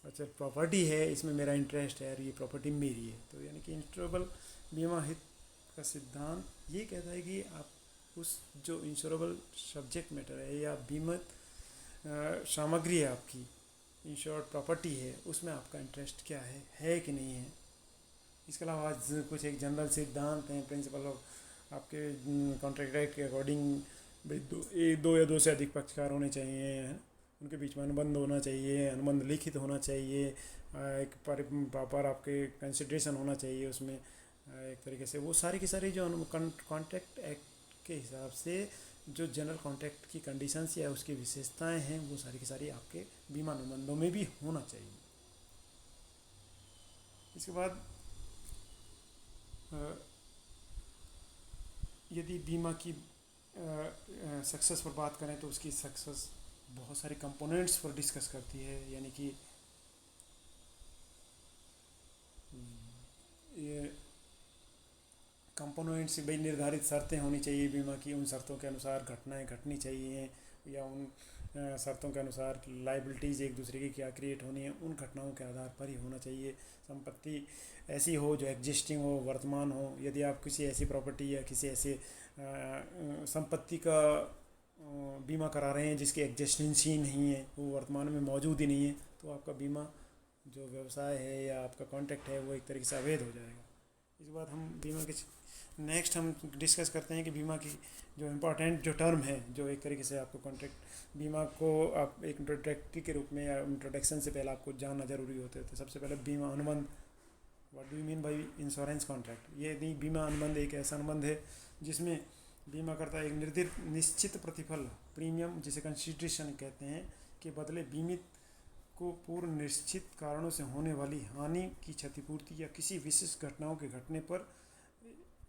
प्रॉपर्टी है, इसमें मेरा इंटरेस्ट है और ये प्रॉपर्टी मेरी है। तो यानी कि इंश्योरेबल बीमा हित का सिद्धांत ये कहता है कि आप उस जो इंश्योरेबल सब्जेक्ट मैटर है या बीमित सामग्री है, आपकी इंश्योर्ड प्रॉपर्टी है, उसमें आपका इंटरेस्ट क्या है कि नहीं है। इसके अलावा कुछ एक जनरल सिद्धांत हैं, प्रिंसिपल ऑफ आपके कॉन्ट्रैक्ट एक्ट के अकॉर्डिंग दो या दो से अधिक पक्षकार होने चाहिए, उनके बीच में अनुबंध होना चाहिए, अनुबंध लिखित होना चाहिए, एक प्रॉपर आपके कंसिडरेशन होना चाहिए उसमें एक तरीके से। वो सारी की सारी जो कॉन्ट्रैक्ट एक्ट के हिसाब से जो जनरल कॉन्ट्रैक्ट की कंडीशंस या उसकी विशेषताएं हैं, वो सारी की सारी आपके बीमा अनुबंधों में भी होना चाहिए। इसके बाद यदि बीमा की सक्सेस पर बात करें तो उसकी सक्सेस बहुत सारे कंपोनेंट्स पर डिस्कस करती है। यानी कि ये कंपोनेंट्स भाई निर्धारित शर्तें होनी चाहिए बीमा की, उन शर्तों के अनुसार घटनाएं घटनी चाहिए या उन शर्तों के अनुसार लाइबिलिटीज़ एक दूसरे की क्या क्रिएट होनी है, उन घटनाओं के आधार पर ही होना चाहिए। संपत्ति ऐसी हो जो एग्जिस्टिंग हो, वर्तमान हो। यदि आप किसी ऐसी प्रॉपर्टी या किसी ऐसे संपत्ति का बीमा करा रहे हैं जिसकी एग्जिस्टेंस ही नहीं है, वो वर्तमान में मौजूद ही नहीं है, तो आपका बीमा जो व्यवसाय है या आपका कॉन्ट्रैक्ट है वो एक तरीके से अवैध हो जाएगा। इसके बाद हम बीमा के नेक्स्ट हम डिस्कस करते हैं कि बीमा की जो इम्पोर्टेंट जो टर्म है, जो एक तरीके से आपको कॉन्ट्रैक्ट बीमा को आप एक इंट्रोडक्टरी के रूप में या इंट्रोडक्शन से पहले आपको जानना जरूरी होते थे। सबसे पहले बीमा अनुबंध, what do you mean by insurance contract. ये नहीं, बीमा अनुबंध एक ऐसा अनुबंध है जिसमें बीमा करता एक निर्दिष्ट निश्चित प्रतिफल प्रीमियम, जिसे कंसिडरेशन कहते हैं, के बदले बीमित को पूर्व निश्चित कारणों से होने वाली हानि की क्षतिपूर्ति या किसी विशिष्ट घटनाओं के घटने पर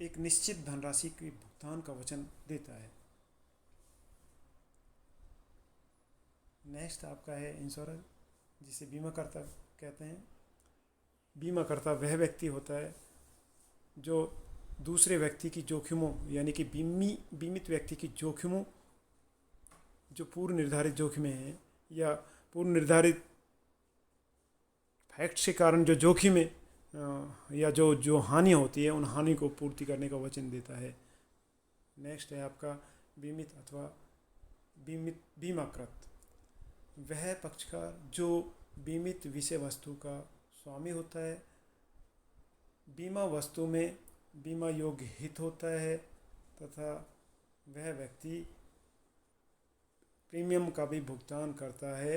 एक निश्चित धनराशि के भुगतान का वचन देता है। नेक्स्ट आपका है इंश्योरर, जिसे बीमा करता कहते हैं। बीमा करता वह व्यक्ति होता है जो दूसरे व्यक्ति की जोखिमों, यानी कि बीमित व्यक्ति की जोखिमों, जो पूर्व निर्धारित जोखिमें हैं या पूर्व निर्धारित फैक्ट्स के कारण जो जोखिम है या जो हानि होती है, उन हानि को पूर्ति करने का वचन देता है। नेक्स्ट है आपका बीमित अथवा बीमाकृत, वह पक्षकार जो बीमित विषय वस्तु का स्वामी होता है, बीमा वस्तु में बीमा योग्य हित होता है तथा वह व्यक्ति प्रीमियम का भी भुगतान करता है।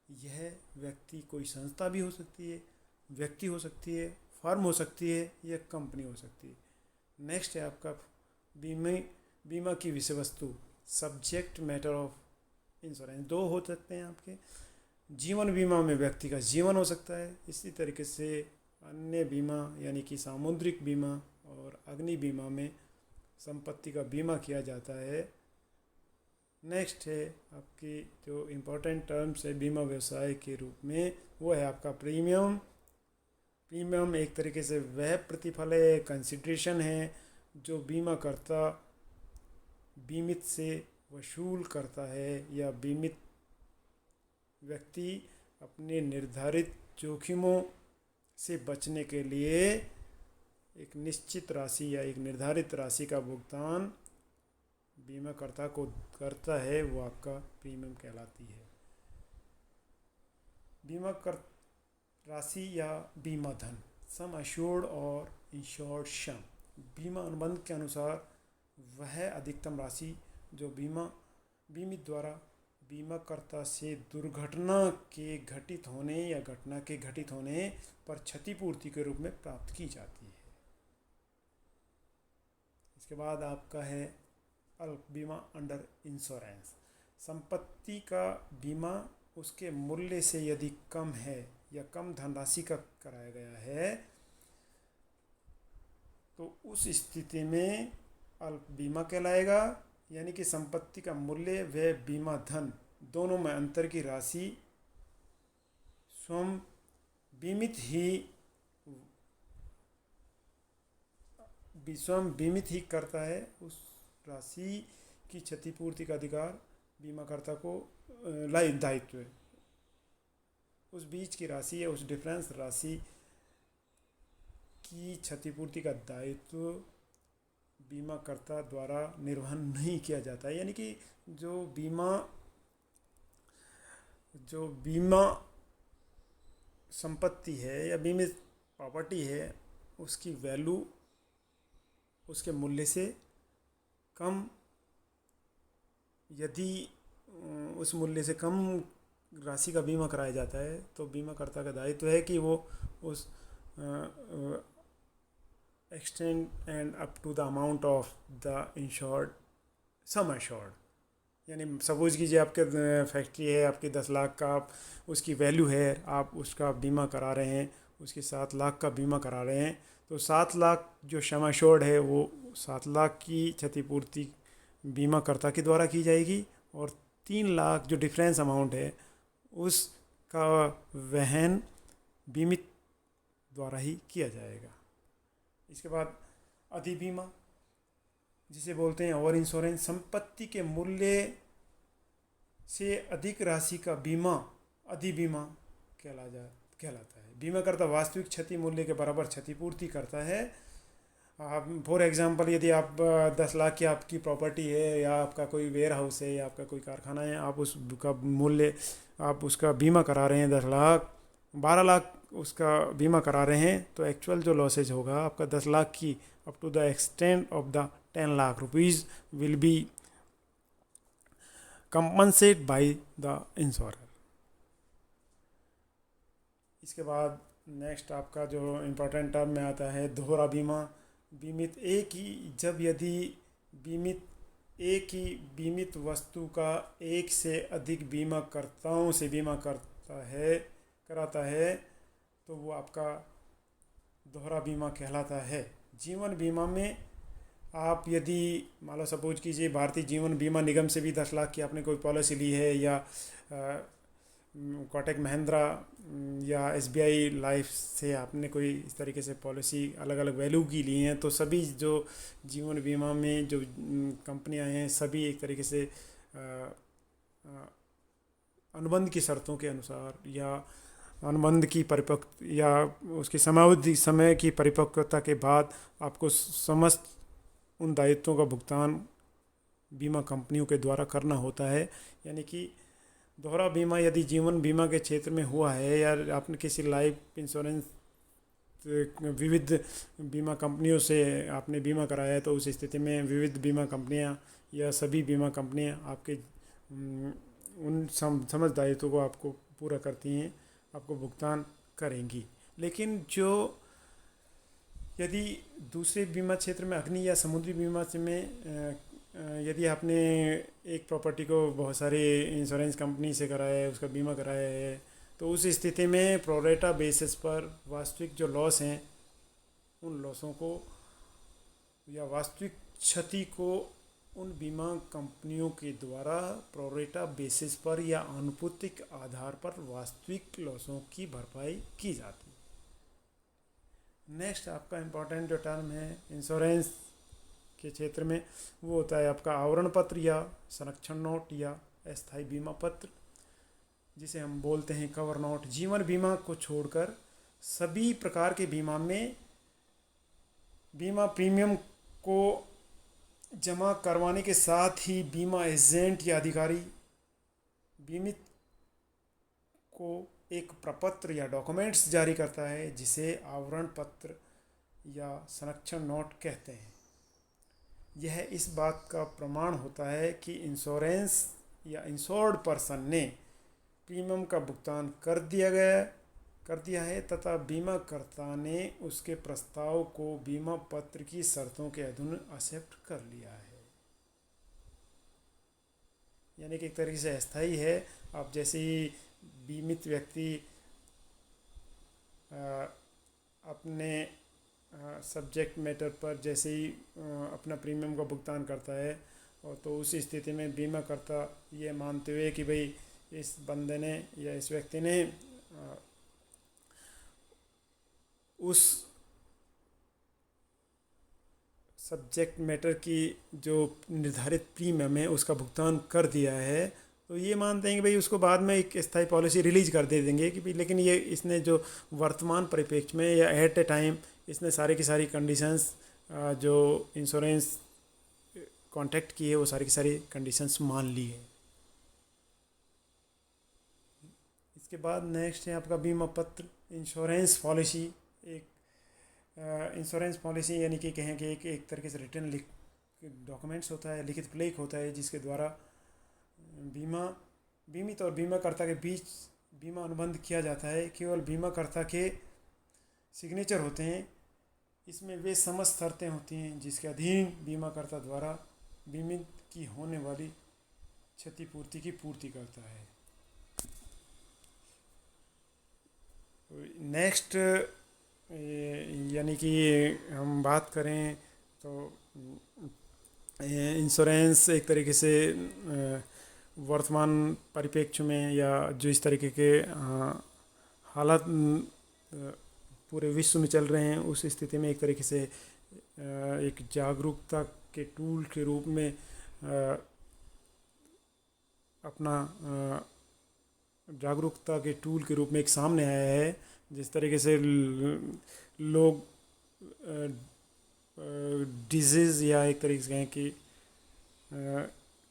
यह व्यक्ति कोई संस्था भी हो सकती है, व्यक्ति हो सकती है, फर्म हो सकती है या कंपनी हो सकती है। नेक्स्ट है आपका बीमा की विषय वस्तु, सब्जेक्ट मैटर ऑफ इंश्योरेंस। दो हो सकते हैं आपके। जीवन बीमा में व्यक्ति का जीवन हो सकता है, इसी तरीके से अन्य बीमा यानी कि सामुद्रिक बीमा और अग्नि बीमा में संपत्ति का बीमा किया जाता है। नेक्स्ट है आपकी जो इम्पोर्टेंट टर्म्स है बीमा व्यवसाय के रूप में, वो है आपका प्रीमियम, प्रीमियम एक तरीके से वह प्रतिफल है, कंसिडरेशन है जो बीमा करता बीमित से वसूल करता है या बीमित व्यक्ति अपने निर्धारित जोखिमों से बचने के लिए एक निश्चित राशि या एक निर्धारित राशि का भुगतान बीमाकर्ता को करता है, वो आपका प्रीमियम कहलाती है। बीमा कर राशि या बीमा धन, सम अश्योर्ड और इंश्योर्ड सम, बीमा अनुबंध के अनुसार वह अधिकतम राशि जो बीमित द्वारा बीमाकर्ता से दुर्घटना के घटित होने या घटना के घटित होने पर क्षतिपूर्ति के रूप में प्राप्त की जाती है। इसके बाद आपका है अल्प बीमा अंडर इंश्योरेंस। संपत्ति का बीमा उसके मूल्य से यदि कम है या कम धनराशि का कराया गया है तो उस स्थिति में अल्प बीमा कहलाएगा, यानी कि संपत्ति का मूल्य व बीमा धन दोनों में अंतर की राशि स्वयं बीमित ही करता है। उस राशि की क्षतिपूर्ति का अधिकार बीमाकर्ता को दायित्व है। उस बीच की राशि या उस डिफरेंस राशि की क्षतिपूर्ति का दायित्व बीमाकर्ता द्वारा निर्वहन नहीं किया जाता है, यानी कि जो बीमा संपत्ति है या बीमित प्रॉपर्टी है उसकी वैल्यू उसके मूल्य से कम, यदि उस मूल्य से कम राशि का बीमा कराया जाता है तो बीमाकर्ता का दायित्व है कि वो उस extend and up to the amount of the insured sum assured, यानी सपोज कीजिए आपके फैक्ट्री है, आपकी 10 लाख का उसकी वैल्यू है, आप उसका बीमा करा रहे हैं, उसकी 7 लाख का बीमा करा रहे हैं, तो 7 लाख जो सम अश्योर्ड है वो 7 लाख की क्षतिपूर्ति बीमाकर्ता के द्वारा की जाएगी और 3 लाख जो डिफरेंस अमाउंट है उसका वहन बीमित द्वारा ही किया जाएगा। इसके बाद अधिबीमा जिसे बोलते हैं ओवर इंश्योरेंस, संपत्ति के मूल्य से अधिक राशि का बीमा अधिबीमा कहलाता है। बीमाकर्ता वास्तविक क्षति मूल्य के बराबर क्षतिपूर्ति करता है। आप फॉर एग्जांपल यदि आप 10 लाख की आपकी प्रॉपर्टी है या आपका कोई वेयर हाउस है या आपका कोई कारखाना है, आप उसका मूल्य आप उसका बीमा करा रहे हैं 10 लाख, 12 लाख उसका बीमा करा रहे हैं, तो एक्चुअल जो लॉसेज होगा आपका 10 लाख की up to the extent of the 10 lakh rupees will be compensate by the insurer. इसके बाद नेक्स्ट आपका जो इम्पोर्टेंट टर्म में आता है दोहरा बीमा। बीमित एक ही बीमित वस्तु का एक से अधिक बीमाकर्ताओं से बीमा कराता है तो वो आपका दोहरा बीमा कहलाता है। जीवन बीमा में आप यदि मान लो सपोज कीजिए भारतीय जीवन बीमा निगम से भी 10 लाख की आपने कोई पॉलिसी ली है या कोटक महिंद्रा या SBI लाइफ से आपने कोई इस तरीके से पॉलिसी अलग अलग वैल्यू की ली हैं, तो सभी जो जीवन बीमा में जो कंपनियां हैं सभी एक तरीके से अनुबंध की शर्तों के अनुसार या अनुबंध की परिपक्व या उसकी समय की परिपक्वता के बाद आपको समस्त उन दायित्वों का भुगतान बीमा कंपनियों के द्वारा करना होता है। यानी कि दोहरा बीमा यदि जीवन बीमा के क्षेत्र में हुआ है या आपने किसी लाइफ इंश्योरेंस विविध बीमा कंपनियों से आपने बीमा कराया है तो उस स्थिति में विविध बीमा कंपनियां या सभी बीमा कंपनियां आपके उन समस्त दायित्वों को आपको पूरा करती हैं, आपको भुगतान करेंगी। लेकिन जो यदि दूसरे बीमा क्षेत्र में अग्नि या समुद्री बीमा में यदि आपने एक प्रॉपर्टी को बहुत सारी इंश्योरेंस कंपनी से कराया है, उसका बीमा कराया है, तो उस स्थिति में प्रोरेटा बेसिस पर वास्तविक जो लॉस हैं उन लॉसों को या वास्तविक क्षति को उन बीमा कंपनियों के द्वारा प्रोरेटा बेसिस पर या आनुपातिक आधार पर वास्तविक लॉसों की भरपाई की जाती है। नेक्स्ट आपका इम्पोर्टेंट जो टर्म है इंश्योरेंस के क्षेत्र में, वो होता है आपका आवरण पत्र या संरक्षण नोट या अस्थायी बीमा पत्र, जिसे हम बोलते हैं कवर नोट। जीवन बीमा को छोड़कर सभी प्रकार के बीमा में बीमा प्रीमियम को जमा करवाने के साथ ही बीमा एजेंट या अधिकारी बीमित को एक प्रपत्र या डॉक्यूमेंट्स जारी करता है, जिसे आवरण पत्र या संरक्षण नोट कहते हैं। यह इस बात का प्रमाण होता है कि इंश्योरेंस या इंश्योर्ड पर्सन ने प्रीमियम का भुगतान कर दिया है तथा बीमाकर्ता ने उसके प्रस्ताव को बीमा पत्र की शर्तों के अधीन एक्सेप्ट कर लिया है। यानी कि एक तरीके से अस्थायी है। आप जैसे ही बीमित व्यक्ति अपने सब्जेक्ट मैटर पर जैसे ही अपना प्रीमियम का भुगतान करता है, और तो उस स्थिति में बीमाकर्ता ये मानते हुए कि भाई इस बंदे ने या इस व्यक्ति ने उस सब्जेक्ट मैटर की जो निर्धारित प्रीमियम है उसका भुगतान कर दिया है, तो ये मानते हैं कि भाई उसको बाद में एक स्थायी पॉलिसी रिलीज कर दे देंगे कि भाई, लेकिन ये इसने जो वर्तमान परिप्रेक्ष्य में या एट ए टाइम इसने सारी की सारी कंडीशंस जो इंश्योरेंस कॉन्ट्रैक्ट की है वो सारी की सारी कंडीशंस मान ली है। इसके बाद नेक्स्ट है आपका बीमा पत्र। इंश्योरेंस पॉलिसी एक इंश्योरेंस पॉलिसी यानी कि कहें कि एक तरीके से रिटर्न डॉक्यूमेंट्स होता है, लिखित लेख होता है, जिसके द्वारा बीमित और बीमाकर्ता के बीच बीमा अनुबंध किया जाता है। केवल बीमाकर्ता के सिग्नेचर होते हैं। इसमें वे समस्त शर्तें होती हैं जिसके अधीन बीमाकर्ता द्वारा बीमित की होने वाली क्षतिपूर्ति की पूर्ति करता है। नेक्स्ट यानी कि हम बात करें तो इंश्योरेंस एक तरीके से वर्तमान परिप्रेक्ष्य में या जो इस तरीके के हालात पूरे विश्व में चल रहे हैं, उस स्थिति में एक तरीके से एक जागरूकता के टूल के रूप में अपना जागरूकता के टूल के रूप में एक सामने आया है। जिस तरीके से लोग डिजीज़ या एक तरीके से कहें कि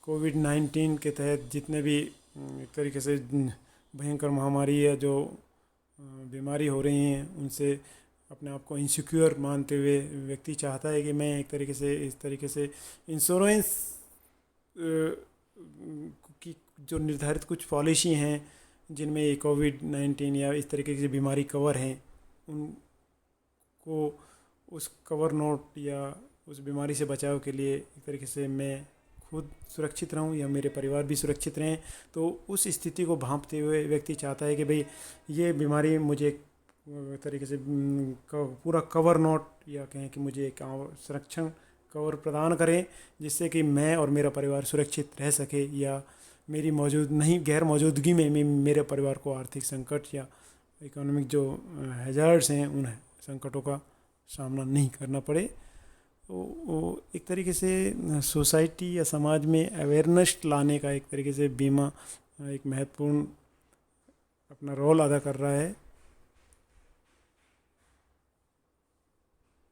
कोविड-19 के तहत जितने भी एक तरीके से भयंकर महामारी या जो बीमारी हो रही हैं, उनसे अपने आप को इनसिक्योर मानते हुए व्यक्ति चाहता है कि मैं एक तरीके से इस तरीके से इंश्योरेंस की जो निर्धारित कुछ पॉलिसी हैं जिनमें ये कोविड-19 या इस तरीके की बीमारी कवर हैं, उनको उस कवर नोट या उस बीमारी से बचाव के लिए एक तरीके से मैं खुद सुरक्षित रहूं या मेरे परिवार भी सुरक्षित रहें। तो उस स्थिति को भांपते हुए व्यक्ति चाहता है कि भाई ये बीमारी मुझे एक तरीके से पूरा कवर नोट या कहें कि मुझे एक संरक्षण कवर प्रदान करें, जिससे कि मैं और मेरा परिवार सुरक्षित रह सके या मेरी गैर मौजूदगी में मेरे परिवार को आर्थिक संकट या इकोनॉमिक जो हैज़ार्ड्स हैं उन संकटों का सामना नहीं करना पड़े। तो एक तरीके से सोसाइटी या समाज में अवेयरनेस लाने का एक तरीके से बीमा एक महत्वपूर्ण अपना रोल अदा कर रहा है।